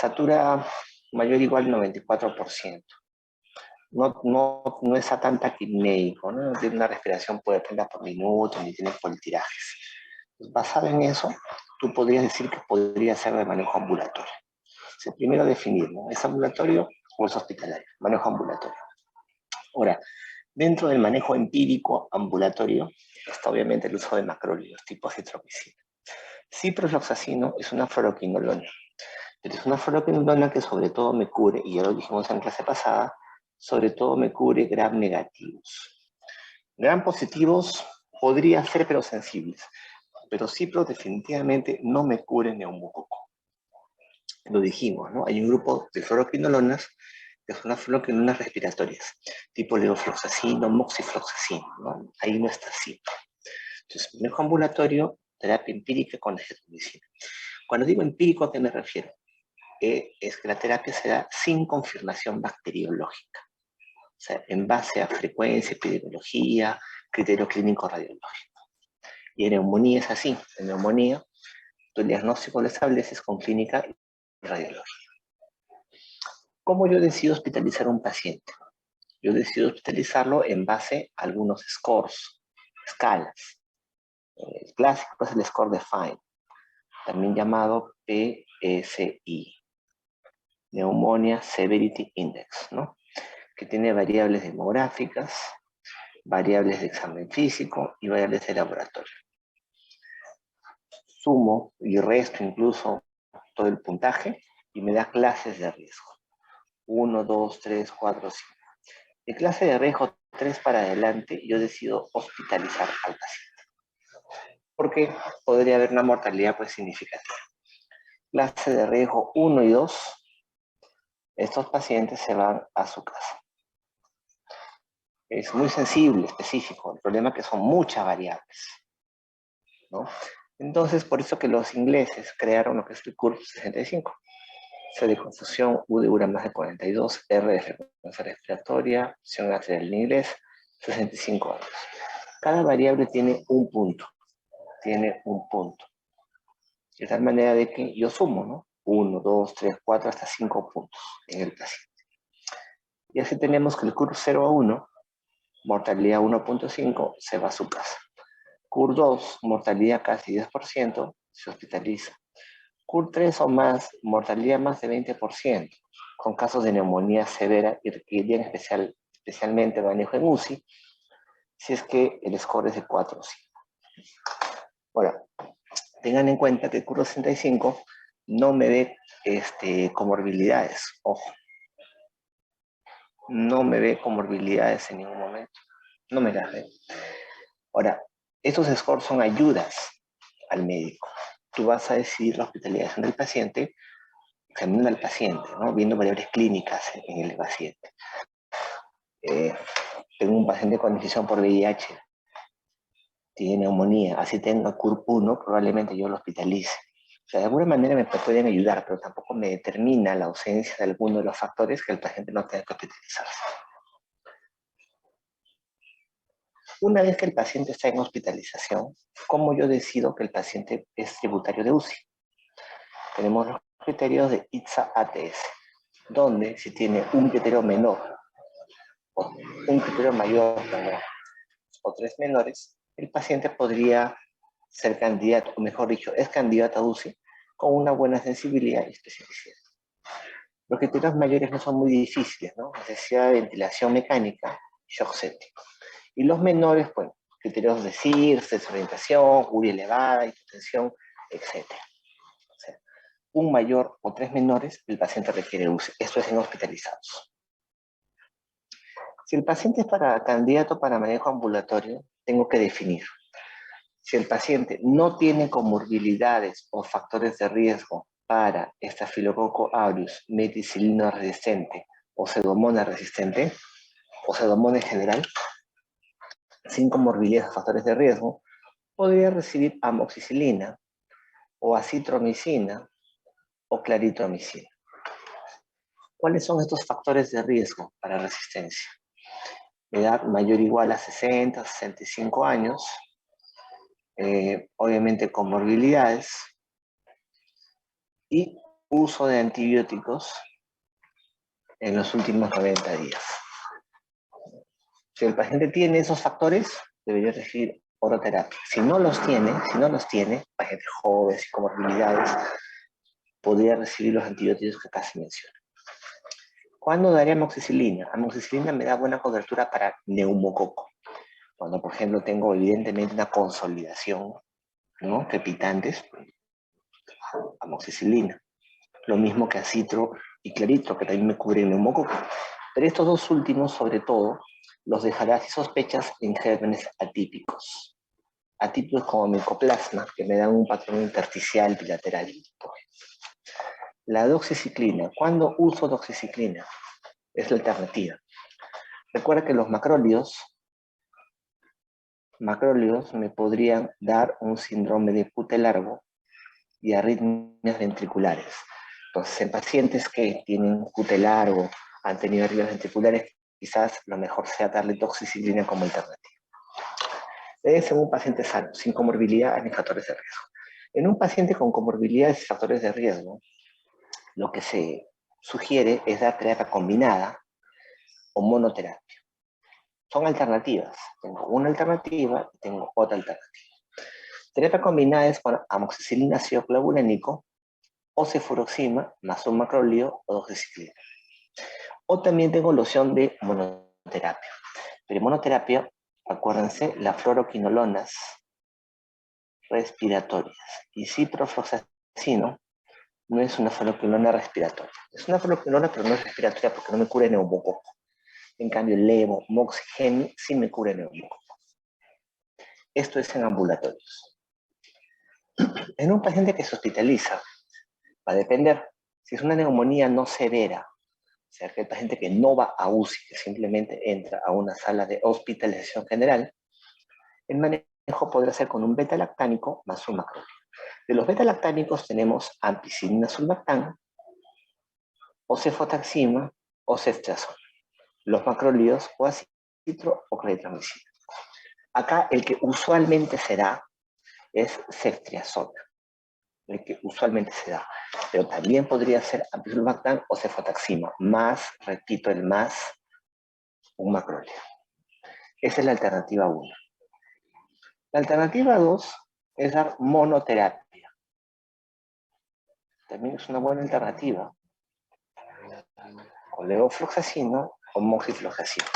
Estatura mayor o igual al 94%. No es tan taquipnéico, ¿no? No tiene una respiración por 30 por minuto, ni tiene politirajes. Pues basado en eso, tú podrías decir que podría ser de manejo ambulatorio. O sea, primero definir, ¿no? ¿Es ambulatorio o es hospitalario? Manejo ambulatorio. Ahora, dentro del manejo empírico ambulatorio está obviamente el uso de macrólidos tipo citromicina. Ciprofloxacino es una fluoroquinolona, pero es una fluoroquinolona que sobre todo me cubre, y ya lo dijimos en clase pasada, sobre todo me cubre gram negativos. Gram positivos podría ser, pero sensibles. Pero Cipro definitivamente no me cubre neumococo. Lo dijimos, ¿no? Hay un grupo de fluoroquinolonas que son las fluoroquinolonas respiratorias, tipo levofloxacino, moxifloxacino, ¿no? Ahí no está Cipro. Entonces, manejo ambulatorio, terapia empírica con azitromicina. Cuando digo empírico, ¿a qué me refiero? Es que la terapia se da sin confirmación bacteriológica. O sea, en base a frecuencia, epidemiología, criterio clínico radiológico. Y en neumonía es así. En neumonía, tu diagnóstico lo estableces con clínica y radiología. ¿Cómo yo decido hospitalizar a un paciente? Yo decido hospitalizarlo en base a algunos scores, escalas. El clásico es el score de Fine, también llamado PSI, Pneumonia Severity Index, ¿no? Que tiene variables demográficas, variables de examen físico y variables de laboratorio. Sumo y resto incluso todo el puntaje y me da clases de riesgo. 1, 2, 3, 4, 5. De clase de riesgo 3 para adelante, yo decido hospitalizar al paciente. Porque podría haber una mortalidad pues significativa. Clase de riesgo 1 y 2, estos pacientes se van a su casa. Es muy sensible, específico. El problema es que son muchas variables, ¿no? Entonces, por eso que los ingleses crearon lo que es el CURB 65. C de confusión, U de ura más de 42, R de frecuencia respiratoria, presión arterial en inglés, 65 años. Cada variable tiene un punto. De tal manera de que yo sumo, ¿no? 1, 2, 3, 4, hasta 5 puntos en el paciente. Y así tenemos que el CURB 0 a 1, mortalidad 1.5, se va a su casa. CURB 2, mortalidad casi 10%, se hospitaliza. CURB 3 o más, mortalidad más de 20%, con casos de neumonía severa y requerirían especialmente manejo en UCI, si es que el score es de 4 o 5. Ahora, tengan en cuenta que el CURB 65 no me ve comorbilidades, ojo. No me ve comorbilidades en ningún momento. No me las ve. Ahora, estos scores son ayudas al médico. Tú vas a decidir la hospitalización del paciente examinando al paciente, ¿no? Viendo variables clínicas en el paciente. Tengo un paciente con infección por VIH, tiene neumonía, así tenga CURB 1, probablemente yo lo hospitalice. O sea, de alguna manera me pueden ayudar, pero tampoco me determina la ausencia de alguno de los factores que el paciente no tenga que hospitalizarse. Una vez que el paciente está en hospitalización, ¿cómo yo decido que el paciente es tributario de UCI? Tenemos los criterios de ITSA-ATS, donde si tiene un criterio menor o un criterio mayor, o 3 menores, el paciente podría ser candidato, o mejor dicho, es candidato a UCI con una buena sensibilidad y especificidad. Los criterios mayores no son muy difíciles, ¿no? Necesidad de ventilación mecánica, shock séptico. Y los menores, bueno, criterios de CIRS, desorientación, URI elevada, hipotensión, etc. O sea, un mayor o 3 menores, el paciente requiere UCI. Esto es en hospitalizados. Si el paciente es candidato para manejo ambulatorio, tengo que definir. Si el paciente no tiene comorbilidades o factores de riesgo para Staphylococcus aureus, meticilina resistente o Pseudomonas resistente, o Pseudomonas en general, sin comorbilidades o factores de riesgo, podría recibir amoxicilina o acitromicina o claritromicina. ¿Cuáles son estos factores de riesgo para resistencia? Edad mayor o igual a 60, 65 años, obviamente comorbilidades y uso de antibióticos en los últimos 90 días. Si el paciente tiene esos factores, debería recibir oroterapia. Si no los tiene, pacientes jóvenes y comorbilidades, podría recibir los antibióticos que acá se mencionan. ¿Cuándo daré amoxicilina? Amoxicilina me da buena cobertura para neumococo. Cuando, por ejemplo, tengo evidentemente una consolidación, ¿no? Crepitantes, amoxicilina. Lo mismo que acitro y claritro, que también me cubren neumococo. Pero estos dos últimos, sobre todo, los dejará si sospechas en gérmenes atípicos. Atípicos como micoplasma, que me dan un patrón intersticial bilateral. La doxiciclina. ¿Cuándo uso doxiciclina? Es la alternativa. Recuerda que los macrólidos me podrían dar un síndrome de Pute largo y arritmias ventriculares. Entonces, en pacientes que tienen Pute largo, han tenido arritmias ventriculares, quizás lo mejor sea darle doxiciclina como alternativa. Es en un paciente sano, sin comorbilidad ni factores de riesgo. En un paciente con comorbilidades y factores de riesgo, lo que se sugiere es dar terapia combinada o monoterapia. Son alternativas. Tengo una alternativa y tengo otra alternativa. Terapia combinada es con amoxicilina ácido clavulánico o cefuroxima más un macrolídeo o doxiciclina. O también tengo la opción de monoterapia. Pero en monoterapia, acuérdense, las fluoroquinolonas respiratorias. Y ciprofloxacino no es una fluoroquinolona respiratoria. Es una fluoroquinolona, pero no es respiratoria porque no me cubre neumococo. En cambio, el levo, moxigeni, sí me cubre neumococo. Esto es en ambulatorios. En un paciente que se hospitaliza, va a depender. Si es una neumonía no severa, o sea, que el paciente que no va a UCI, que simplemente entra a una sala de hospitalización general, el manejo podrá ser con un beta-lactámico más un macrolídeo. De los beta-lactámicos tenemos ampicilina sulbactam, o cefotaxima, o ceftriaxona. Los macrolídeos o acitro o claritramicina. Acá el que usualmente se da es ceftriaxona, el que usualmente se da, pero también podría ser ampicilbactam o cefotaxima, más, repito, el más, un macrolídeo. Esa es la alternativa 1. La alternativa 2 es dar monoterapia. También es una buena alternativa. Con levofloxacino o moxifloxacino.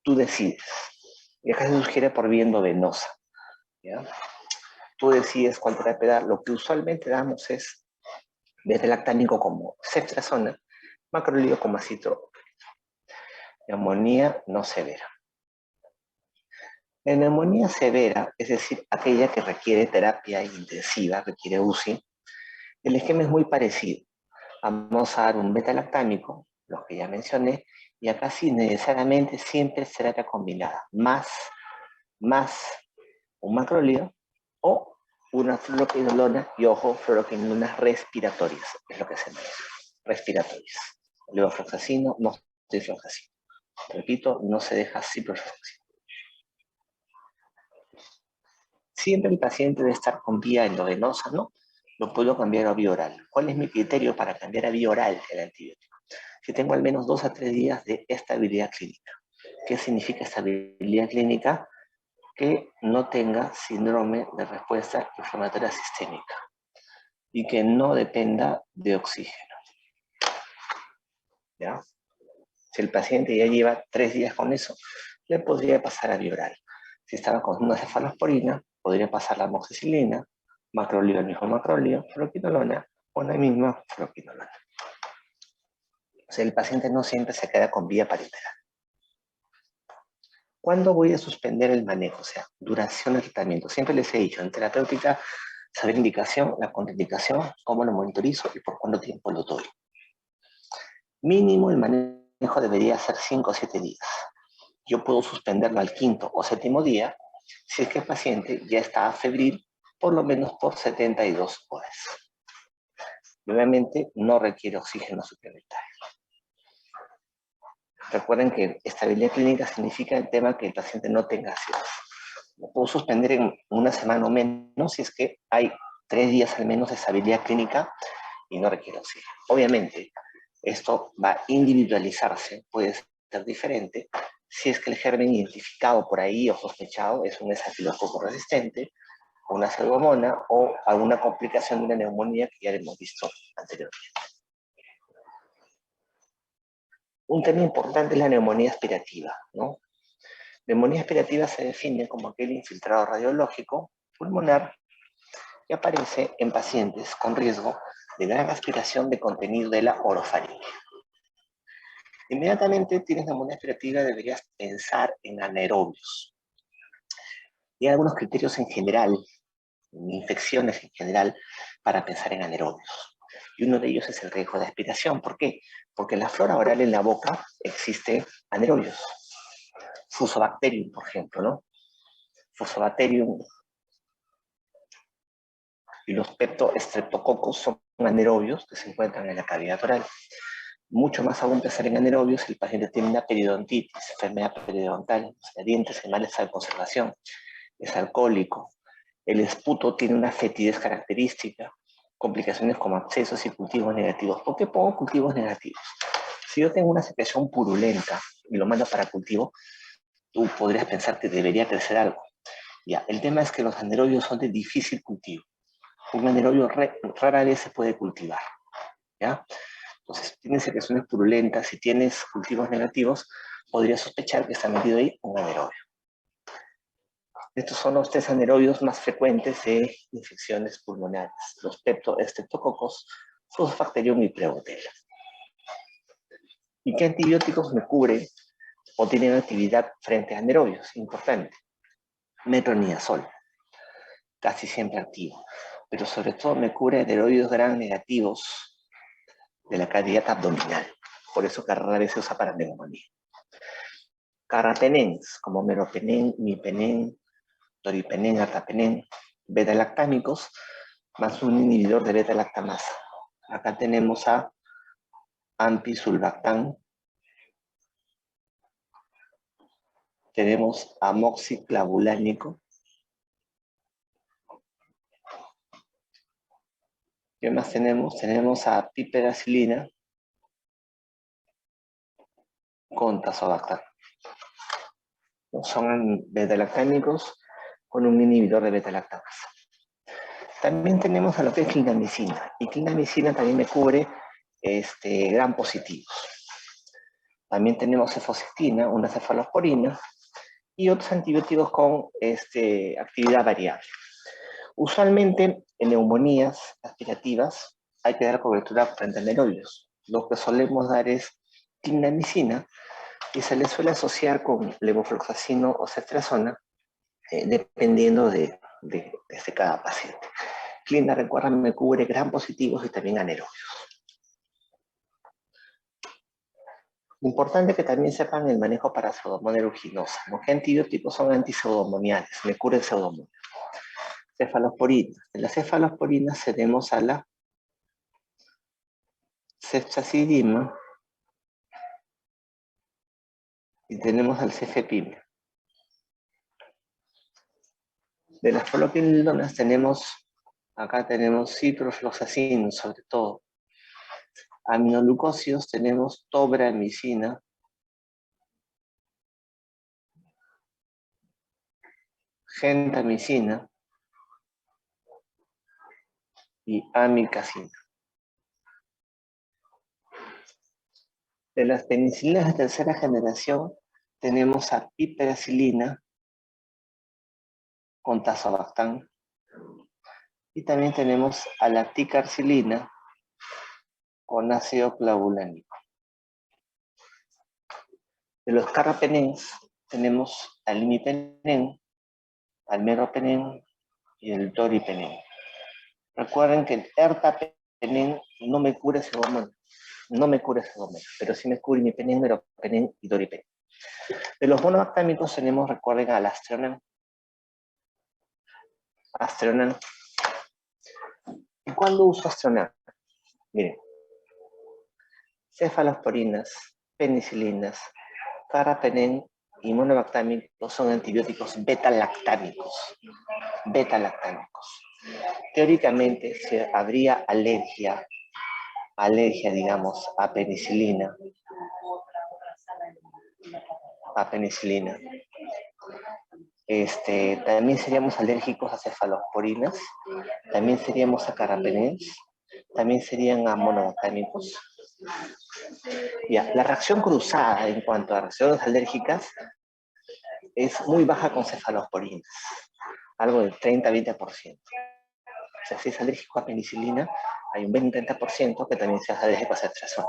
Tú decides. Y acá se sugiere por vía endovenosa. ¿Ya? Tú decides cuál terapia dar. Lo que usualmente damos es beta-lactámico como ceftriaxona, macrolídeo como acitro. Neumonía no severa. La neumonía severa, es decir, aquella que requiere terapia intensiva, requiere UCI, el esquema es muy parecido. Vamos a dar un beta-lactámico, los que ya mencioné, y acá sí necesariamente siempre es terapia combinada, más un macrolídeo o una fluoroquinolona, y ojo, fluoroquinolonas respiratorias, es lo que se menciona, respiratorias. Levofloxacino, no ciprofloxacino. Repito, no se deja ciprofloxacino. Siempre el paciente debe estar con vía endovenosa, ¿no? Lo puedo cambiar a vía oral. ¿Cuál es mi criterio para cambiar a vía oral el antibiótico? Si tengo al menos 2 a 3 días de estabilidad clínica. ¿Qué significa estabilidad clínica? Que no tenga síndrome de respuesta inflamatoria sistémica y que no dependa de oxígeno. ¿Ya? Si el paciente ya lleva 3 días con eso, le podría pasar a vía oral. Si estaba con una cefalosporina, podría pasar la amoxicilina, macrolídeo, el mismo macrolídeo, fluoroquinolona o la misma fluoroquinolona. O sea, el paciente no siempre se queda con vía parenteral. ¿Cuándo voy a suspender el manejo? O sea, duración del tratamiento. Siempre les he dicho, en terapéutica, saber indicación, la contraindicación, cómo lo monitorizo y por cuánto tiempo lo doy. Mínimo el manejo debería ser 5 o 7 días. Yo puedo suspenderlo al 5º o 7º día si es que el paciente ya está febril por lo menos por 72 horas. Obviamente no requiere oxígeno suplementario. Recuerden que estabilidad clínica significa el tema que el paciente no tenga acidosis. Lo puedo suspender en una semana o menos si es que hay 3 días al menos de estabilidad clínica y no requiere oxígeno. Obviamente, esto va a individualizarse, puede ser diferente, si es que el germen identificado por ahí o sospechado es un estafilococo resistente, una pseudomonas o alguna complicación de una neumonía que ya hemos visto anteriormente. Un tema importante es la neumonía aspirativa, ¿no? Neumonía aspirativa se define como aquel infiltrado radiológico pulmonar que aparece en pacientes con riesgo de gran aspiración de contenido de la orofaringe. Inmediatamente tienes neumonía aspirativa, deberías pensar en anaerobios. Y hay algunos criterios en general, infecciones en general, para pensar en anaerobios. Y uno de ellos es el riesgo de aspiración. ¿Por qué? Porque en la flora oral en la boca existe anaerobios. Fusobacterium, por ejemplo, ¿no? Fusobacterium y los peptostreptococos son anaerobios que se encuentran en la cavidad oral. Mucho más aún pensar en anaerobios si el paciente tiene una periodontitis, enfermedad periodontal, o sea, dientes en mal estado de conservación, es alcohólico, el esputo tiene una fetidez característica, complicaciones como abscesos y cultivos negativos. ¿Por qué pongo cultivos negativos? Si yo tengo una secreción purulenta y lo mando para cultivo, tú podrías pensar que debería crecer algo. Ya, el tema es que los anaerobios son de difícil cultivo. Un anaerobio rara vez se puede cultivar, ¿ya? Entonces, si tienes secreciones purulentas, si tienes cultivos negativos, podrías sospechar que está metido ahí un anaerobio. Estos son los tres anaerobios más frecuentes de infecciones pulmonares, los peptostreptococos, Fusobacterium y Prebotella. ¿Y qué antibióticos me cubren o tienen actividad frente a anaerobios? Importante. Metronidazol, casi siempre activo, pero sobre todo me cubre anaerobios gram negativos de la cavidad abdominal. Por eso que rara vez se usa para neumonía. Carbapenens, como meropenem, imipenem, toripenem, artapenem, beta-lactámicos, más un inhibidor de beta-lactamasa. Acá tenemos a ampisulbactam, tenemos amoxiclavulánico. ¿Qué más tenemos? Tenemos a piperacilina con tazobactam. Son beta-lactámicos con un inhibidor de beta-lactamasa. También tenemos a lo que es clindamicina, y clindamicina también me cubre gram positivos. También tenemos cefoxitina, una cefalosporina, y otros antibióticos con actividad variable. Usualmente en neumonías aspirativas hay que dar cobertura frente a anaerobios. Lo que solemos dar es clindamicina y se le suele asociar con levofloxacino o ceftriaxona, dependiendo de cada paciente. Clinda, recuerda, me cubre gram positivos y también anaerobios. Importante que también sepan el manejo para pseudomonas aeruginosa, ¿no? ¿Qué antibióticos son antipseudomoniales? Me cura el pseudomonas. Cefalosporina. En las cefalosporinas tenemos a la ceftazidima y tenemos al cefepime. De las fluoquinilonas acá tenemos ciprofloxacin, sobre todo. Aminoglucósidos tenemos tobramicina, gentamicina y amicacina. De las penicilinas de tercera generación tenemos a piperacilina con tazobactam y también tenemos a la ticarcilina con ácido clavulánico. De los carbapenens tenemos al imipenem, al meropenem y el doripenem. Recuerden que el ertapenem no me cura pseudomonas, pero sí me cubre imipenem, meropenem y doripenem. De los monobactámicos tenemos, recuerden, al astronam. ¿Y cuándo uso astronam? Miren, cefalosporinas, penicilinas, carbapenem y monobactámicos son antibióticos beta-lactámicos. Teóricamente, si habría alergia alergia, digamos, a penicilina. También seríamos alérgicos a cefalosporinas, también seríamos a carbapenems, también serían a monobactámicos. Ya, la reacción cruzada en cuanto a reacciones alérgicas es muy baja con cefalosporinas, algo del 30-20%. O sea, si es alérgico a penicilina, hay un 20-30% que también sea alérgico a ceftriaxona.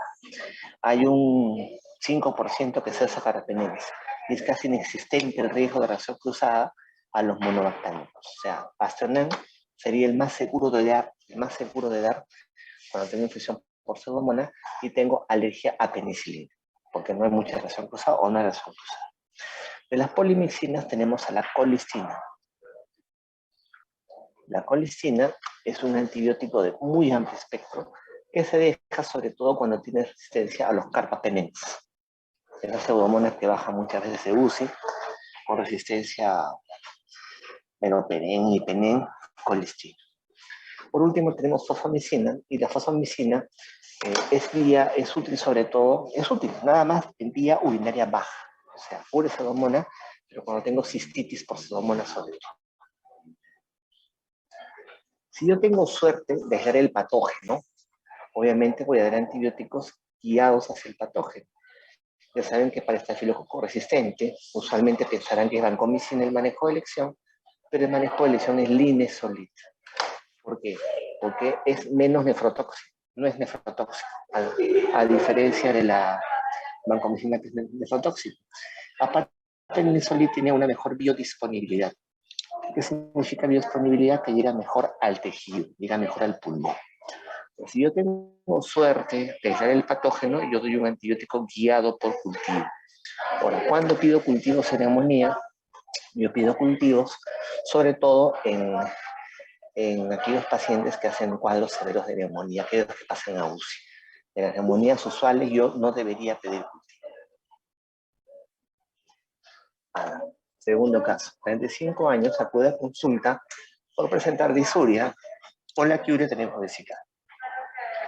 Hay un 5% que se hace a carbapenems. Y es casi inexistente el riesgo de reacción cruzada a los monobactámicos. O sea, Pasternam sería el más seguro de dar cuando tengo infección por pseudomonas y tengo alergia a penicilina, porque no hay mucha reacción cruzada o no hay reacción cruzada. De las polimixinas tenemos a la colistina. La colistina es un antibiótico de muy amplio espectro que se deja sobre todo cuando tiene resistencia a los carbapenems. Esas pseudomonas que bajan muchas veces de UCI con resistencia a meropenem, ipenem, colistina. Por último tenemos fosfomicina, y la fosfomicina es útil sobre todo, es útil nada más en vía urinaria baja, o sea, pura pseudomonas, pero cuando tengo cistitis por pseudomonas sobre todo. Si yo tengo suerte de hallar el patógeno, obviamente voy a dar antibióticos guiados hacia el patógeno. Ya saben que para estafilococo resistente, usualmente pensarán que es vancomicina el manejo de elección, pero el manejo de elección es linezolid. ¿Por qué? Porque es menos nefrotóxico, no es nefrotóxico, a diferencia de la vancomicina que es nefrotóxico. Aparte, el linezolid tiene una mejor biodisponibilidad. ¿Qué significa biodisponibilidad? Que llega mejor al tejido, llega mejor al pulmón. Si yo tengo suerte de hallar el patógeno, yo doy un antibiótico guiado por cultivo. Ahora, ¿cuándo pido cultivos en neumonía? Yo pido cultivos, sobre todo en aquellos pacientes que hacen cuadros severos de neumonía, aquellos que pasan a UCI. En las neumonías usuales yo no debería pedir cultivo. Segundo caso, 45 años, acude a consulta por presentar disuria o la quiuria tenemos vesical,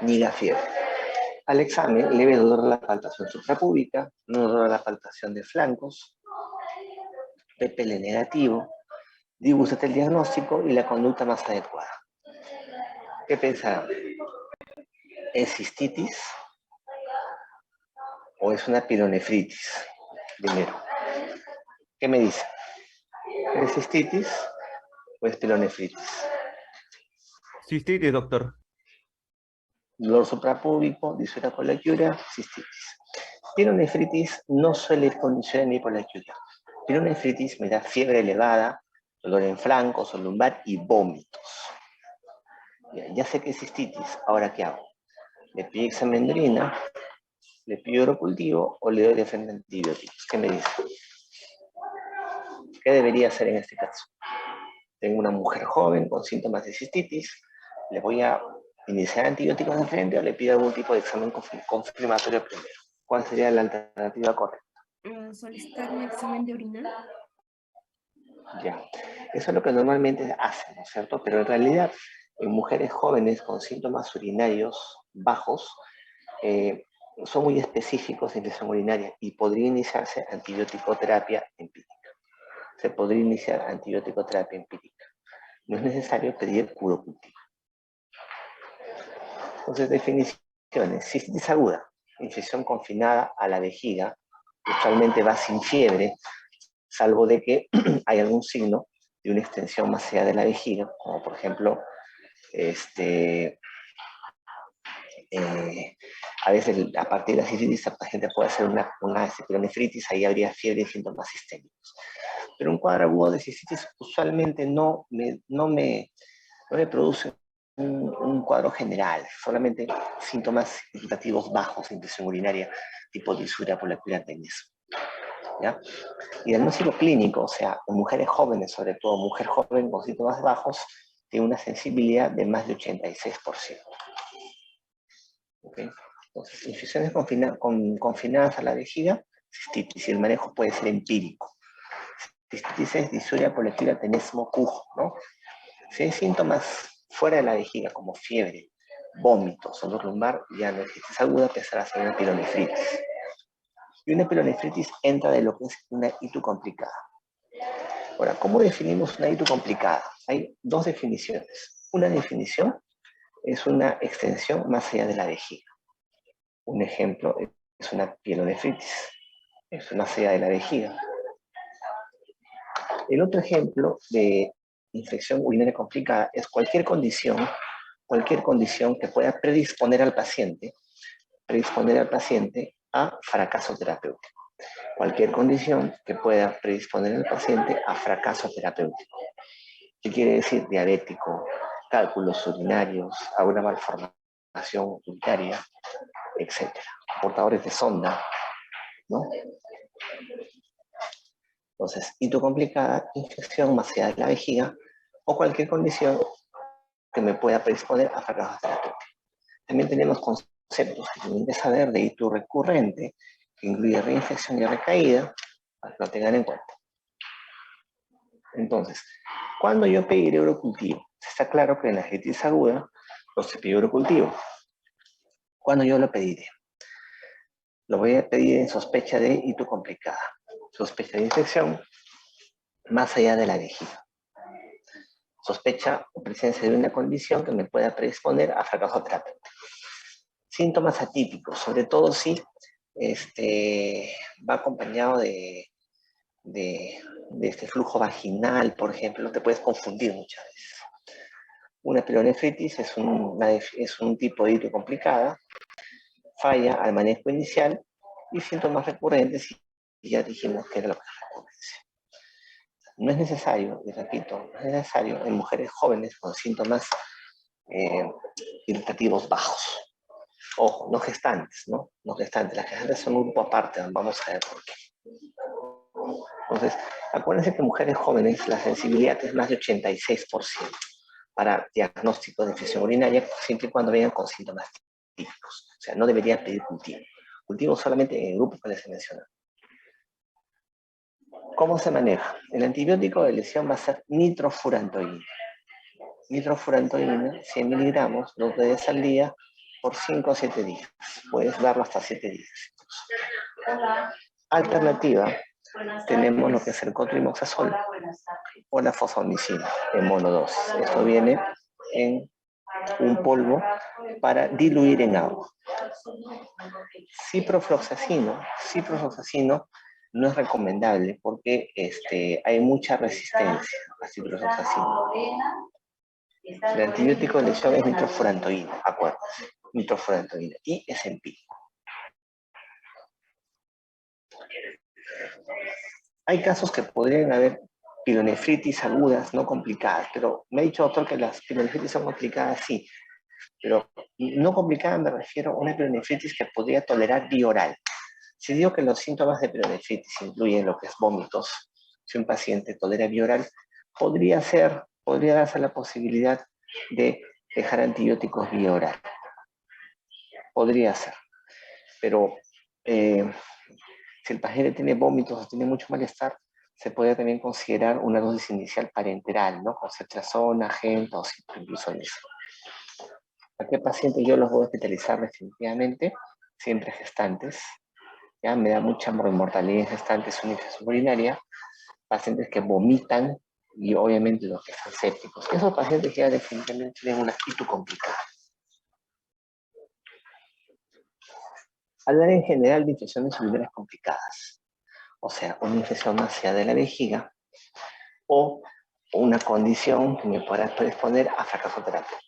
ni la fiebre. Al examen, leve dolor de la palpación suprapúbica, no dolor de la palpación de flancos, PPL negativo, disgusta el diagnóstico y la conducta más adecuada. ¿Qué pensarán? ¿Es cistitis o es una pielonefritis? Primero, ¿qué me dice? ¿Es cistitis o es pielonefritis? Cistitis, doctor. Dolor suprapúbico, disuria poliaquiuria, cistitis. Pielonefritis no suele ir con disuria ni poliaquiuria. Pielonefritis me da fiebre elevada, dolor en flancos o lumbar y vómitos. Ya sé que es cistitis, ¿ahora qué hago? ¿Le pido examen de orina, le pido orocultivo o le doy de frente antibióticos? ¿Qué me dice? ¿Qué debería hacer en este caso? Tengo una mujer joven con síntomas de cistitis, ¿le voy a iniciar antibióticos de frente o le pido algún tipo de examen confirmatorio primero? ¿Cuál sería la alternativa correcta? Solicitar un examen de orina. Ya, eso es lo que normalmente hacen, ¿no es cierto? Pero en realidad, en mujeres jóvenes con síntomas urinarios bajos, son muy específicos de infección urinaria y podría iniciarse antibiótico-terapia empírica. Se podría iniciar antibiótico-terapia empírica. No es necesario pedir curocultivo. Entonces, definiciones. Cistitis aguda, infección confinada a la vejiga, usualmente va sin fiebre, salvo de que hay algún signo de una extensión más allá de la vejiga, como por ejemplo, a veces a partir de la cistitis la paciente puede hacer una pielonefritis, ahí habría fiebre y síntomas sistémicos. Pero un cuadro agudo de cistitis usualmente no me produce un cuadro general, solamente síntomas significativos bajos de infección urinaria, tipo disuria poliaquiuria tenes. ¿Ya? Y diagnóstico clínico, o sea, en mujeres jóvenes, sobre todo mujer joven con síntomas bajos, tiene una sensibilidad de más de 86%. ¿Okay? Entonces, infecciones confinadas a la vejiga, cistitis, y el manejo puede ser empírico. Cistitis es disuria poliaquiuria tenesmo cujo, ¿no? Si hay síntomas fuera de la vejiga, como fiebre, vómitos, dolor lumbar, ya no es aguda, empezará a ser una pielonefritis. Y una pielonefritis entra de lo que es una ITU complicada. Ahora, ¿cómo definimos una ITU complicada? Hay dos definiciones. Una definición es una extensión más allá de la vejiga. Un ejemplo es una pielonefritis, es más allá de la vejiga. El otro ejemplo de infección urinaria complicada es cualquier condición que pueda predisponer al paciente a fracaso terapéutico. Cualquier condición que pueda predisponer al paciente a fracaso terapéutico. ¿Qué quiere decir? Diabético, cálculos urinarios, alguna malformación urinaria, etc. Portadores de sonda, ¿no? Entonces, ITU complicada, infección más allá de la vejiga o cualquier condición que me pueda predisponer a fracaso terapéutico. También tenemos conceptos que tienen que saber de ITU recurrente, que incluye reinfección y recaída, para que lo tengan en cuenta. Entonces, ¿cuándo yo pediré urocultivo? Está claro que en la hepatitis aguda no se pide urocultivo. ¿Cuándo yo lo pediré? Lo voy a pedir en sospecha de ITU complicada, sospecha de infección más allá de la vejiga. Sospecha o presencia de una condición que me pueda predisponer a fracaso terapéutico. Síntomas atípicos, sobre todo si va acompañado de este flujo vaginal, por ejemplo, te puedes confundir muchas veces. Una pielonefritis es un tipo de ITU complicada, falla al manejo inicial y síntomas recurrentes, y ya dijimos que era lo que es recurrencia. No es necesario, y repito, no es necesario en mujeres jóvenes con síntomas irritativos bajos. Ojo, no gestantes, ¿no? No gestantes. Las gestantes son un grupo aparte, vamos a ver por qué. Entonces, acuérdense que en mujeres jóvenes la sensibilidad es más de 86% para diagnóstico de infección urinaria, siempre y cuando vengan con síntomas típicos. O sea, no deberían pedir cultivo. Cultivo solamente en el grupo que les he mencionado. ¿Cómo se maneja? El antibiótico de elección va a ser nitrofurantoína. Nitrofurantoína, 100 miligramos, 2 veces al día, por 5 o 7 días. Puedes darlo hasta 7 días. Alternativa, tenemos lo que es el cotrimoxazol o la fosfomicina en monodosis. Esto viene en un polvo para diluir en agua. Ciprofloxacino no es recomendable porque hay mucha resistencia a ciprofloxacino. El antibiótico de elección es nitrofurantoína, acuérdense, nitrofurantoína, y es empírico. Hay casos que podrían haber pielonefritis agudas, no complicadas, pero me ha dicho doctor que las pielonefritis son complicadas, sí, pero no complicada me refiero a una pielonefritis que podría tolerar vía oral. Si digo que los síntomas de pielonefritis incluyen lo que es vómitos, si un paciente tolera vía oral, podría darse la posibilidad de dejar antibióticos vía oral. Podría ser, pero si el paciente tiene vómitos o tiene mucho malestar, se puede también considerar una dosis inicial parenteral, ¿no? Con cetrazona, genta o incluso mismo. ¿A qué pacientes yo los voy a hospitalizar definitivamente? Siempre gestantes. ¿Ya? Me da mucha mortalidad en gestantes, una infección urinaria. Pacientes que vomitan y obviamente los que son sépticos. Esos pacientes ya definitivamente tienen una ITU complicada. Hablar en general de infecciones urinarias complicadas. O sea, una infección más allá de la vejiga o una condición que me pueda predisponer a fracaso terapéutico.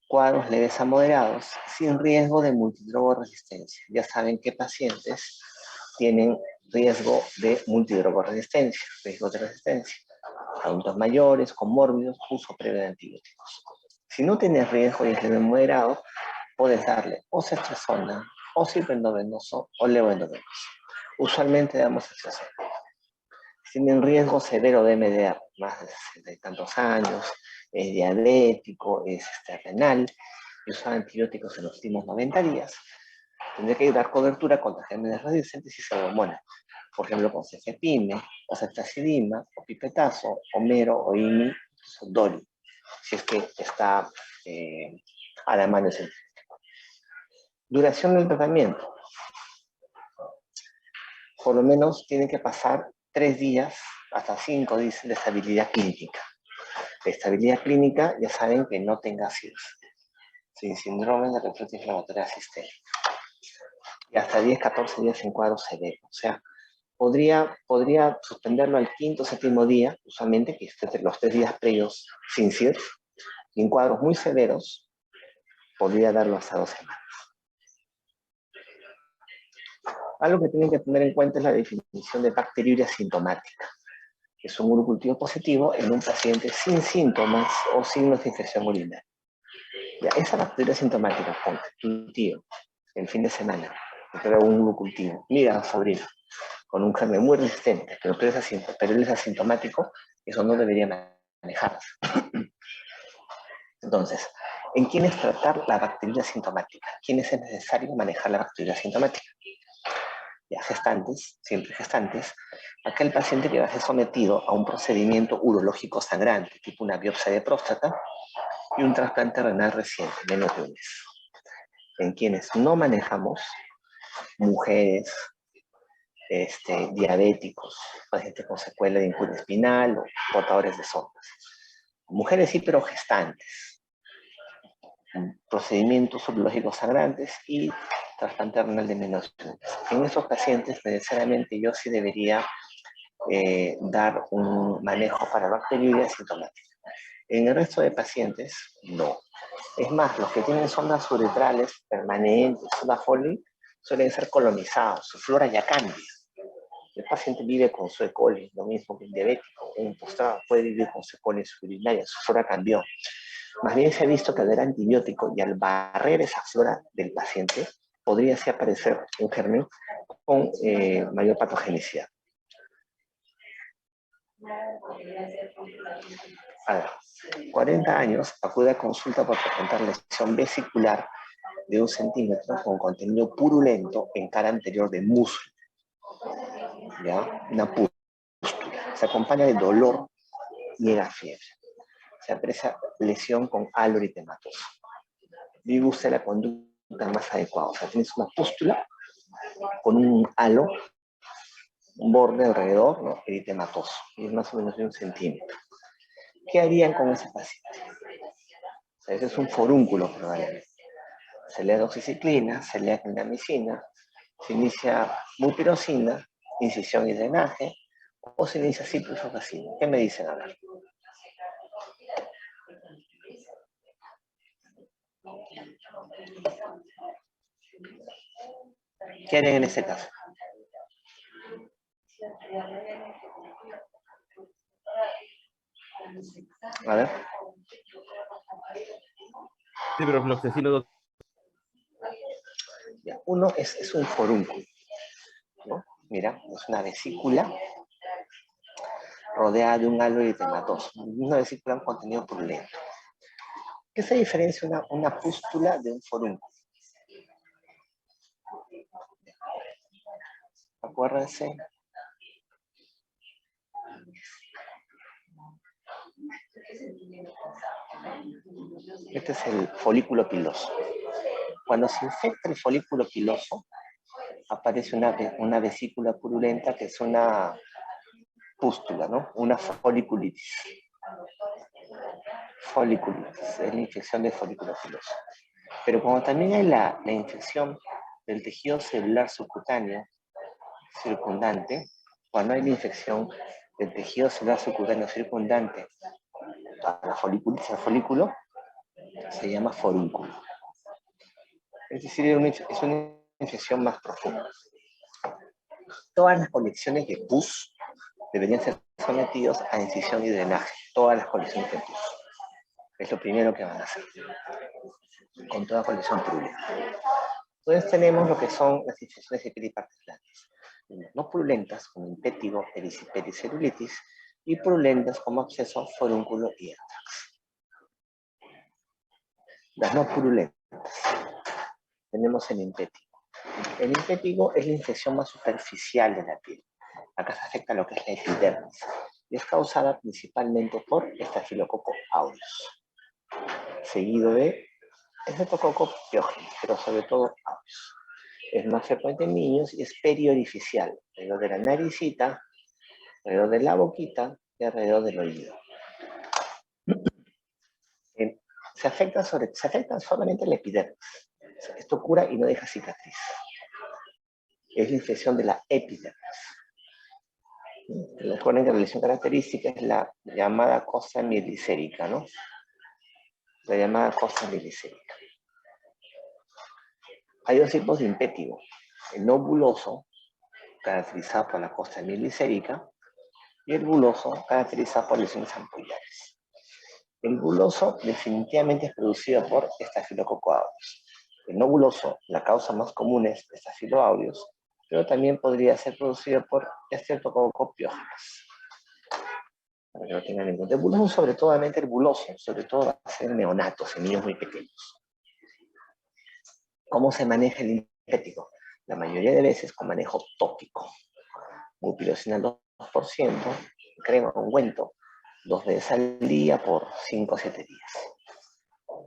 Cuadros leves a moderados, sin riesgo de multidrogoresistencia. Ya saben qué pacientes tienen riesgo de multidrogoresistencia, riesgo de resistencia. Adultos mayores, comórbidos, uso previo de antibióticos. Si no tienes riesgo y es leve moderado, puedes darle o cetrazona, o ciproendovenoso, o levoendovenoso. Usualmente damos cetrazona. Si tienen riesgo severo de MDR, más de 60 y tantos años, es diabético, es renal, y usan antibióticos en los últimos 90 días, tendría que dar cobertura contra gérmenes radiocentes y pseudomonas, por ejemplo con cefepime, o ceftazidima, o pipetazo, o mero, o imi, o doli, si es que está a la mano científica. Duración del tratamiento. Por lo menos tiene que pasar 3 días, hasta 5, dicen, de estabilidad clínica. De estabilidad clínica, ya saben que no tenga ácidos, sin síndrome de reflujo inflamatorio sistémico. Y hasta 10, 14 días en cuadro severo. O sea, podría suspenderlo al 5º o 7º día, usualmente, que esté los 3 días previos sin CIR, y en cuadros muy severos, podría darlo hasta 2 semanas. Algo que tienen que tener en cuenta es la definición de bacteriuria sintomática, que es un urocultivo positivo en un paciente sin síntomas o signos de infección urinaria. Ya, esa bacteria sintomática, ponte, tu tío, el fin de semana, te trae un urocultivo, mira, sobrino, con un germen muy resistente, pero él es asintomático, eso no debería manejarse. Entonces, ¿en quiénes tratar la bacteriuria sintomática? ¿Quiénes es necesario manejar la bacteriuria sintomática? Ya, gestantes, siempre gestantes, aquel paciente que va a ser sometido a un procedimiento urológico sangrante, tipo una biopsia de próstata y un trasplante renal reciente, menos de un mes. En quienes no manejamos, mujeres, diabéticos, pacientes con secuela de incuria espinal o portadores de sondas. Mujeres sí, pero gestantes. Procedimientos urológicos sangrantes y trasplante renal de menos de un mes. En esos pacientes, necesariamente yo sí debería dar un manejo para bacteriuria sintomática. En el resto de pacientes, no. Es más, los que tienen sondas uretrales permanentes, sonda Foley, suelen ser colonizados, su flora ya cambia. El paciente vive con su E. coli, lo mismo que el diabético, un postrado puede vivir con su E. coli en su urinaria, su flora cambió. Más bien se ha visto que al dar antibiótico y al barrer esa flora del paciente, podría así aparecer un germen con mayor patogenicidad. A ver, 40 años, acude a consulta por presentar lesión vesicular de 1 centímetro con contenido purulento en cara anterior de muslo. ¿Ya? Una pústula. Se acompaña de dolor y llega fiebre. Se aprecia lesión con halo eritematoso. Vive usted la conducta más adecuada. O sea, tienes una pústula con un halo, un borde alrededor, ¿no? Eritematoso. Y es más o menos de 1 centímetro. ¿Qué harían con ese paciente? O sea, ese es un forúnculo probablemente. Se le da doxiciclina, se le da clindamicina, se inicia mupirocina, incisión y drenaje, o se inicia ciprofloxacina. ¿Qué me dicen ahora? ¿Qué harían en este caso? A ver. Ciprofloxacino, doctor. Ya, uno es un forúnculo, ¿no? Mira, es una vesícula rodeada de un halo eritematoso, una vesícula con contenido purulento. ¿Qué se diferencia una pústula de un forúnculo? Acuérdense. Este es el folículo piloso. Cuando se infecta el folículo piloso, aparece una vesícula purulenta que es una pústula, ¿no? Una foliculitis. Foliculitis, es la infección del folículo piloso. Pero como también hay la infección del tejido celular subcutáneo circundante, cuando hay la infección del tejido celular subcutáneo circundante a la foliculitis, al folículo, se llama forúnculo. Es decir, es una infección más profunda. Todas las colecciones de pus deberían ser sometidos a incisión y drenaje. Todas las colecciones de pus. Es lo primero que van a hacer. Con toda colección purulenta. Entonces tenemos lo que son las infecciones epidipacteriales. No purulentas, como impétigo, ericiperis, celulitis, y purulentas como absceso, forúnculo y antrax. Las no purulentas. Tenemos el impétigo. El impétigo es la infección más superficial de la piel. Acá se afecta lo que es la epidermis y es causada principalmente por Staphylococcus aureus. seguido de Streptococcus pyogenes, pero sobre todo aureus. Es más frecuente en niños y es periorificial, alrededor de la naricita, alrededor de la boquita y alrededor del oído. Se afecta solamente la epidermis. Esto cura y no deja cicatriz. Es la infección de la epidermis. Recuerden que la lesión característica es la llamada costra mielicérica, ¿no? La llamada costra mielicérica. Hay dos tipos de impétigo. El no buloso, caracterizado por la costra mielicérica, y el buloso, caracterizado por lesiones ampullares. El buloso definitivamente es producido por Staphylococcus aureus. El no buloso, la causa más común es Staphylococcus aureus, pero también podría ser producido por Streptococcus pyogenes. Para que no tengan en cuenta. El buloso, sobre todo va a ser en neonatos, en niños muy pequeños. ¿Cómo se maneja el impético? La mayoría de veces con manejo tópico. Mupirocina al 2%, crema o ungüento, 2 veces al día por 5 o 7 días.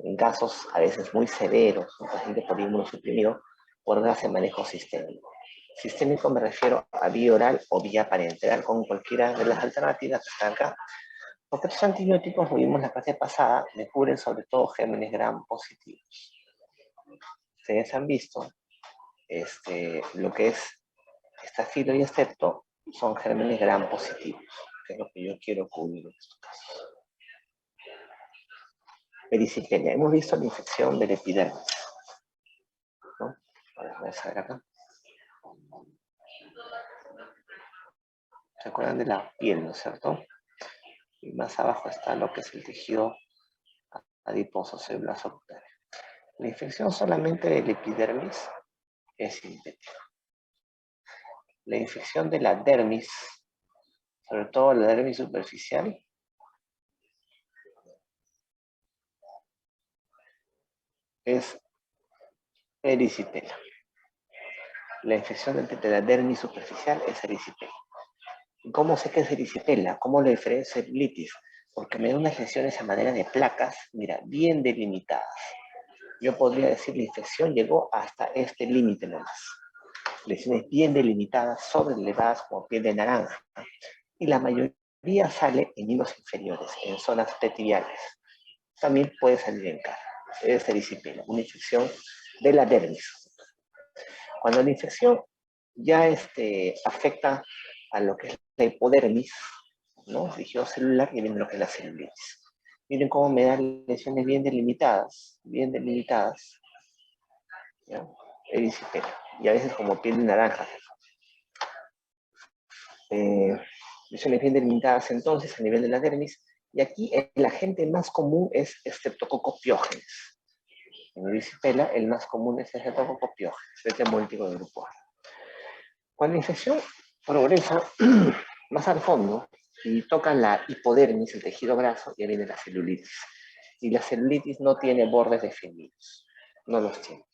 En casos a veces muy severos, un paciente por inmunosuprimido, por darse manejo sistémico. Sistémico me refiero a vía oral o vía parenteral con cualquiera de las alternativas que están acá. Porque estos antibióticos, lo vimos la clase pasada, me cubren sobre todo gérmenes gram positivos. Ustedes han visto lo que es estafilo y estrepto, son gérmenes gram positivos, que es lo que yo quiero cubrir en estos casos. Erisipela. Hemos visto la infección del epidermis, ¿no? Ahora voy a ver acá. ¿Se acuerdan de la piel, no es cierto? Y más abajo está lo que es el tejido adiposo celular subcutáneo. La infección solamente del epidermis es sintética. La infección de la dermis, sobre todo la dermis superficial, es erisipela. La infección de la dermis superficial es erisipela. ¿Cómo sé que es erisipela? ¿Cómo lo diferencio de celulitis? Porque me da unas lesiones a manera de placas, mira, bien delimitadas. Yo podría decir la infección llegó hasta este límite nomás. Lesiones bien delimitadas, sobrelevadas como piel de naranja. Y la mayoría sale en hilos inferiores, en zonas pretibiales. También puede salir en cara. Es erisipela, una infección de la dermis. Cuando la infección ya afecta a lo que es la hipodermis, ¿no? El tejido celular, y viene lo que es la celulitis. Miren cómo me dan lesiones bien delimitadas, ¿ya? Erisipela, y a veces como piel de naranja. Lesiones bien delimitadas entonces a nivel de la dermis, y aquí el agente más común es Streptococcus pyogenes. En erisipela el más común es Streptococcus pyogenes, este múltiplo de grupo A. Cuando la infección progresa más al fondo y toca la hipodermis, el tejido graso, ya viene la celulitis. Y la celulitis no tiene bordes definidos, no los tiene.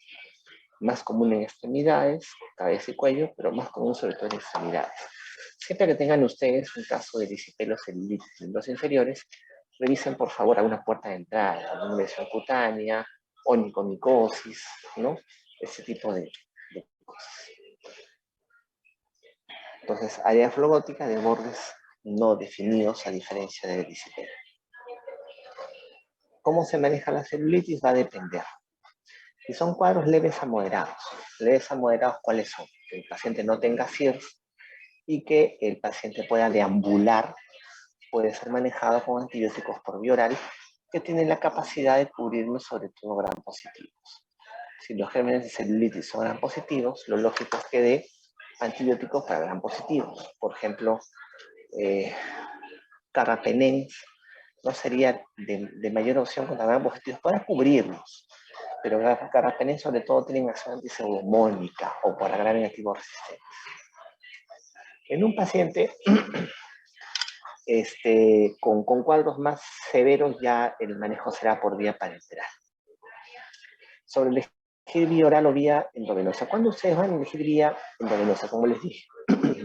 Más común en extremidades, cabeza y cuello, pero más común sobre todo en extremidades. Siempre que tengan ustedes un caso de erisipela o celulitis en los inferiores, revisen por favor alguna puerta de entrada, alguna lesión cutánea, onicomicosis, ¿no? Ese tipo de cosas. Entonces, área flogótica de bordes no definidos a diferencia de la erisipela. ¿Cómo se maneja la celulitis? Va a depender. Si son cuadros leves a moderados. Leves a moderados, ¿cuáles son? Que el paciente no tenga CIRS y que el paciente pueda deambular, puede ser manejado con antibióticos por vía oral que tienen la capacidad de cubrirnos sobre todo gram positivos. Si los gérmenes de celulitis son gram positivos, lo lógico es que dé antibióticos para gram positivos. Por ejemplo, carrapenens no sería de mayor opción contra gram positivos para cubrirlos, pero carrapenens sobre todo tienen acción antiseudomónica o para gram negativo resistentes. En un paciente con cuadros más severos ya el manejo será por vía parenteral. Sobre elegir vía oral o vía endovenosa. ¿Cuándo ustedes van a elegir vía endovenosa? Como les dije,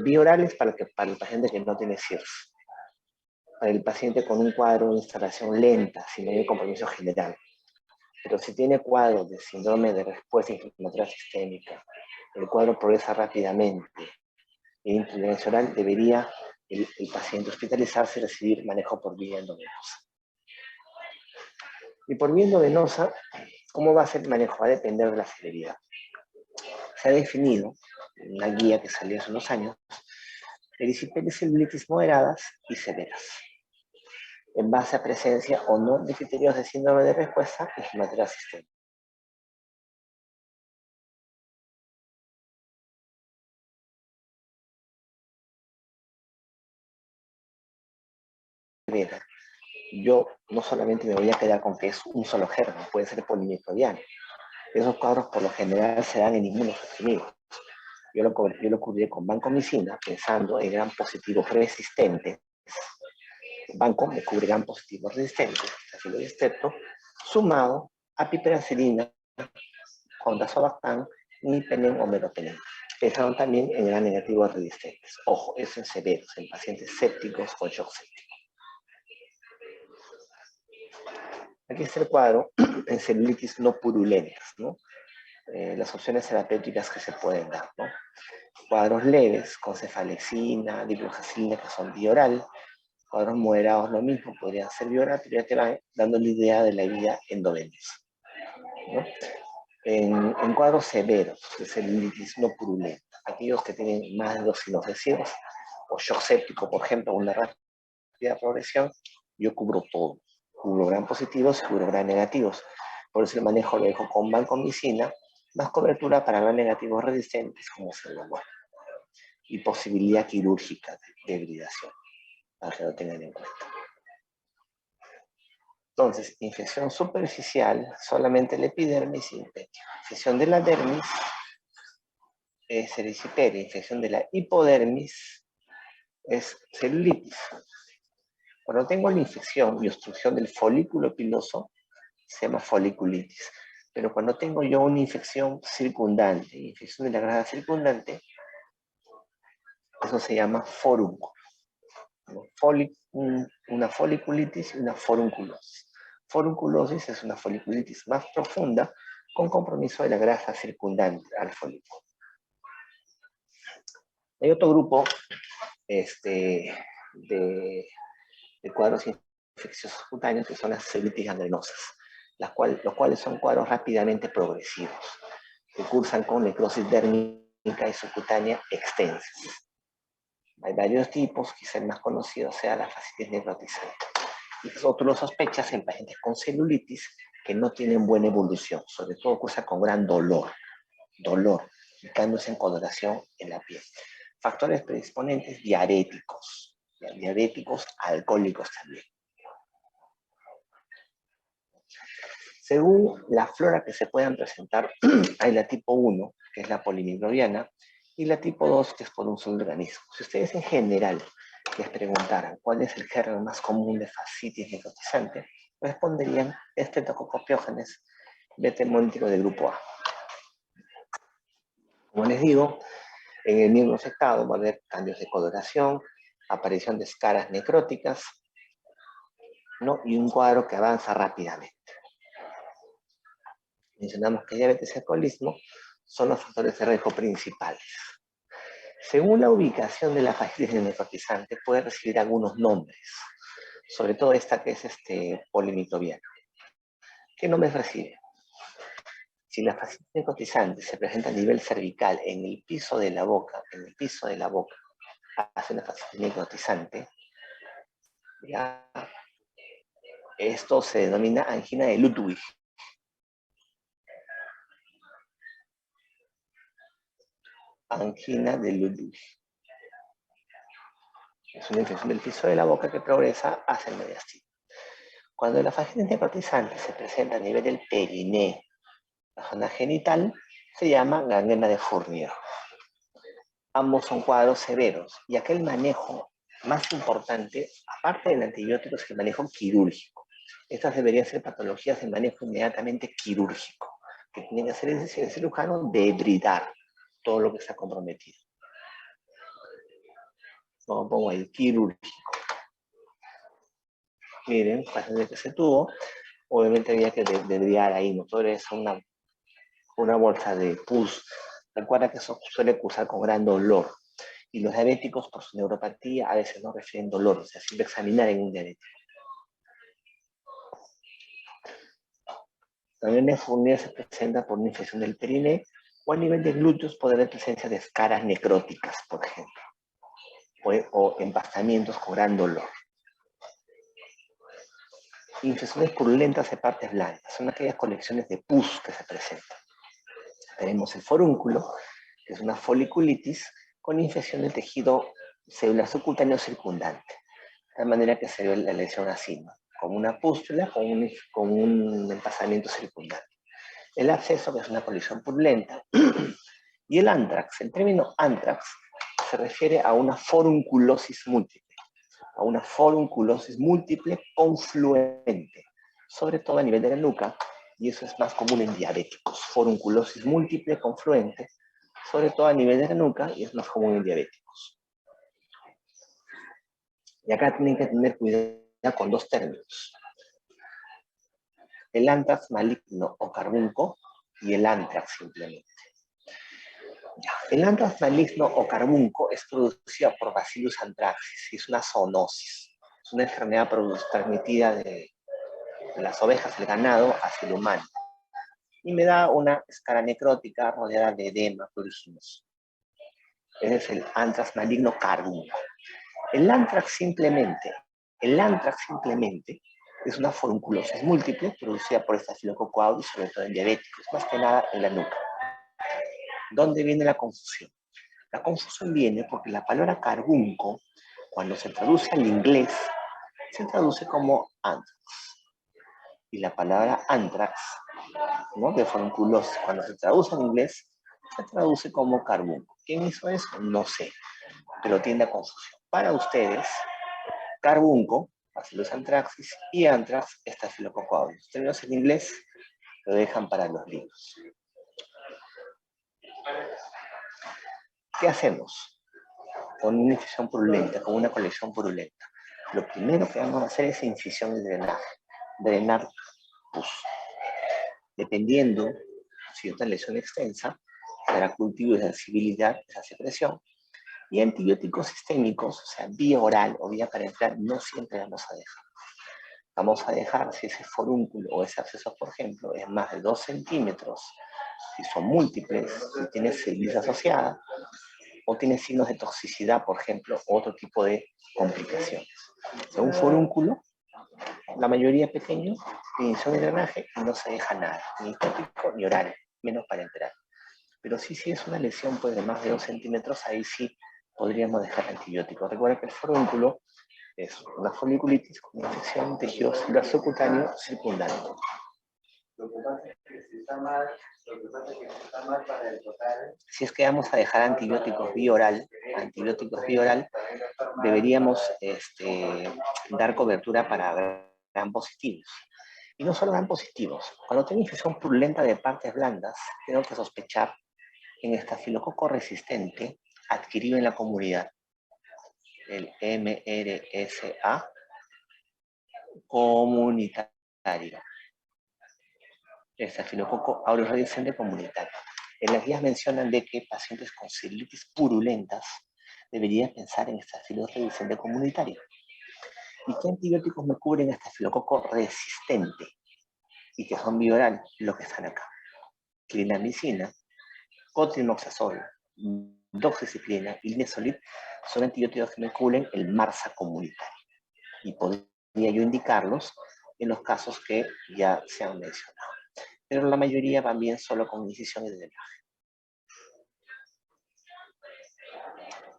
vía oral es para el paciente que no tiene CIRS. Para el paciente con un cuadro de instalación lenta, sin mayor compromiso general. Pero si tiene cuadros de síndrome de respuesta inflamatoria sistémica, el cuadro progresa rápidamente, e intervencional, debería el paciente hospitalizarse y recibir manejo por vía endovenosa. Y por vía endovenosa, ¿cómo va a ser el manejo? Va a depender de la severidad. Se ha definido en una guía que salió hace unos años, erisipela y celulitis moderadas y severas, en base a presencia o no de criterios de síndrome de respuesta inflamatoria sistémica. Yo no solamente me voy a quedar con que es un solo germen, puede ser polimicrobiano. Esos cuadros por lo general se dan en inmunosuprimidos. Yo lo cubrí con vancomicina pensando en gran positivos resistentes. Banco me cubre gran positivos resistentes, así lo excepto, sumado a piperacilina, con dazobactam, imipenem o meropenem. Pensaron también en gran negativos resistentes. Ojo, eso en severos, en pacientes sépticos con shock séptico. Aquí está el cuadro en celulitis no purulentas, ¿no? Las opciones terapéuticas que se pueden dar, ¿no? Cuadros leves con cefalexina, diglofosina, que son bioral. Cuadros moderados lo mismo, podrían ser bioral, pero ya te van dando la idea de la vía endovenosa, ¿no? En cuadros severos de celulitis no purulenta, aquellos que tienen más de 2 sinocecidos o shock séptico, por ejemplo, una rápida progresión, yo cubro todo. Cubro gran positivos y cubro gran negativos. Por eso el manejo lo dejo con vancomicina, más cobertura para gran negativos resistentes como pseudomonas. Y posibilidad quirúrgica de hibridación, para que lo tengan en cuenta. Entonces, infección superficial, solamente el epidermis y el petio. Infección de la dermis es erisiperia. Infección de la hipodermis es celulitis. Cuando tengo la infección y obstrucción del folículo piloso, se llama foliculitis. Pero cuando tengo yo una infección circundante, infección de la grada circundante, eso se llama forúnculo. Una foliculitis y una forunculosis. Forunculosis es una foliculitis más profunda con compromiso de la grasa circundante al folículo. Hay otro grupo de cuadros infecciosos cutáneos que son las celulitis gangrenosas, los cuales son cuadros rápidamente progresivos, que cursan con necrosis dérmica y subcutánea extensas. Hay varios tipos, quizá el más conocido sea la fascitis necrotizante. Y otro lo sospechas en pacientes con celulitis que no tienen buena evolución, sobre todo cursa con gran dolor, y cambios en coloración en la piel. Factores predisponentes diaréticos alcohólicos también. Según la flora que se puedan presentar, hay la tipo 1, que es la polimicrobiana, y la tipo 2, que es por un solo organismo. Si ustedes en general les preguntaran cuál es el germen más común de fascitis necrotizante, responderían Streptococcus betemólitico de grupo A. Como les digo, en el miembro afectado va a haber cambios de coloración, aparición de escaras necróticas, ¿no? Y un cuadro que avanza rápidamente. Mencionamos que diabetes y alcoholismo son los factores de riesgo principales. Según la ubicación de la fascitis necrotizante, puede recibir algunos nombres, sobre todo esta que es polimicrobiana. ¿Qué nombres recibe? Si la fascitis necrotizante se presenta a nivel cervical, en el piso de la boca, hace una fascitis necrotizante, ya, esto se denomina angina de Ludwig. Angina de Ludwig. Es una infección del piso de la boca que progresa hacia el mediastino. Cuando la fascitis necrotizante se presenta a nivel del periné, la zona genital, se llama gangrena de Fournier. Ambos son cuadros severos y aquel manejo más importante, aparte del antibiótico, es el manejo quirúrgico. Estas deberían ser patologías de manejo inmediatamente quirúrgico, que tiene que hacer el cirujano debridar todo lo que está comprometido. Como pongo ahí, quirúrgico. Miren, paciente que se tuvo obviamente había que desviar ahí, no todo es una bolsa de pus. Recuerda que eso suele cursar con gran dolor. Y los diabéticos, por su neuropatía, a veces no refieren dolor, o sea, siempre examinar en un diabético. También la neumonía se presenta por una infección del perine o a nivel de glúteos puede haber presencia de escaras necróticas, por ejemplo, o empastamientos con gran dolor. Infecciones purulentas de partes blandas son aquellas colecciones de pus que se presentan. Tenemos el forúnculo, que es una foliculitis con infección del tejido celular subcutáneo circundante, de tal manera que se ve la lesión así, ¿no? Como una pústula con un empastamiento circundante. El absceso, que es una colisión purulenta, y el antrax. El término antrax se refiere a una forunculosis múltiple, confluente, sobre todo a nivel de la nuca, y eso es más común en diabéticos. Forunculosis múltiple, confluente, sobre todo a nivel de la nuca, y es más común en diabéticos. Y acá tienen que tener cuidado con dos términos: el antrax maligno o carbunco y el antrax simplemente. El antrax maligno o carbunco es producida por Bacillus anthracis, es una zoonosis, es una enfermedad transmitida de las ovejas, el ganado, hacia el humano. Y me da una escara necrótica rodeada de edema pruriginoso. Ese es el antrax maligno carbunco. El antrax simplemente es una forunculosis múltiple producida por Staphylococcus aureus, sobre todo en diabéticos, más que nada en la nuca. ¿Dónde viene la confusión? La confusión viene porque la palabra carbunco, cuando se traduce al inglés, se traduce como anthrax. Y la palabra anthrax, ¿no?, de forunculosis, cuando se traduce en inglés, se traduce como carbunco. ¿Quién hizo eso? No sé, pero tiende a confusión. Para ustedes, carbunco, Bacillus anthracis, y anthrax, Staphylococcus aureus. Términos en inglés lo dejan para los libros. ¿Qué hacemos con una infección purulenta, con una colección purulenta? Lo primero que vamos a hacer es incisión y drenaje. Drenar pus. Dependiendo si es una lesión extensa, será cultivo y sensibilidad de esa secreción. Y antibióticos sistémicos, o sea, vía oral o vía parenteral, no siempre vamos a dejar. Vamos a dejar si ese forúnculo o ese absceso, por ejemplo, es más de 2 centímetros, si son múltiples, si tiene celitis asociada, o tiene signos de toxicidad, por ejemplo, o otro tipo de complicaciones. O sea, un forúnculo, la mayoría pequeño, inicio de drenaje y no se deja nada, ni tópico ni oral, menos parenteral. Pero sí, si es una lesión pues, de más de 2 centímetros, ahí sí podríamos dejar antibióticos. Recuerda que el forúnculo es una foliculitis con infección en tejido celular subcutáneo circundante. Lo que pasa es que si está mal, para el total. Si es que vamos a dejar antibióticos vía oral, deberíamos dar cobertura para gram positivos. Y no solo gram positivos. Cuando tengo infección purulenta de partes blandas, tengo que sospechar en estafilococo resistente adquirido en la comunidad, el MRSA comunitario. Estafilococo aureus resistente comunitario. En las guías mencionan de que pacientes con celulitis purulentas deberían pensar en estafilococo resistente comunitario. ¿Y qué antibióticos me cubren estafilococo resistente? Y que son bioral, los que están acá. Clindamicina, cotrimoxazol, doxiciclina y linezolid son antibióticos que me cubren el MRSA comunitario. Y podría yo indicarlos en los casos que ya se han mencionado. Pero la mayoría van bien solo con incisión y drenaje.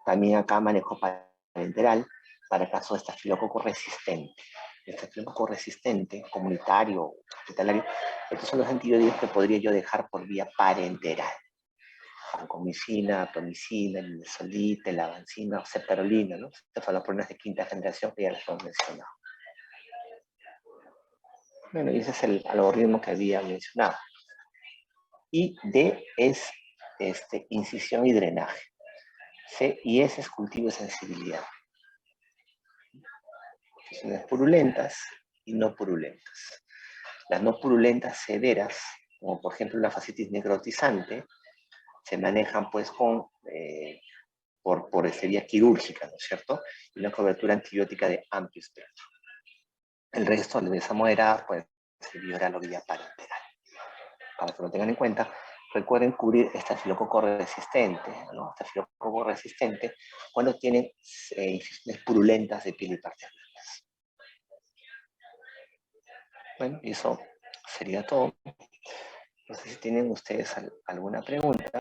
También acá manejo parenteral para casos de estafilococo resistente. El estafilococo resistente, comunitario, hospitalario, estos son los antibióticos que podría yo dejar por vía parenteral. Vancomicina, atomicina, linezolid, telavancina, ceftarolina, ¿no? Estos son los problemas de quinta generación que ya les hemos mencionado. Bueno, y ese es el algoritmo que había mencionado. Y D es incisión y drenaje. C y S es cultivo y sensibilidad. Infecciones purulentas y no purulentas. Las no purulentas severas, como por ejemplo la fascitis necrotizante, se manejan pues por vía quirúrgica, ¿no es cierto? Y una cobertura antibiótica de amplio espectro. El resto, la leveza moderada, puede ser vía oral o vía parenteral. Para que lo tengan en cuenta, recuerden cubrir estafilococo resistente, ¿no? Estafilococo resistente cuando tienen infecciones purulentas de piel y partes blandas. Bueno, y eso sería todo. No sé si tienen ustedes alguna pregunta.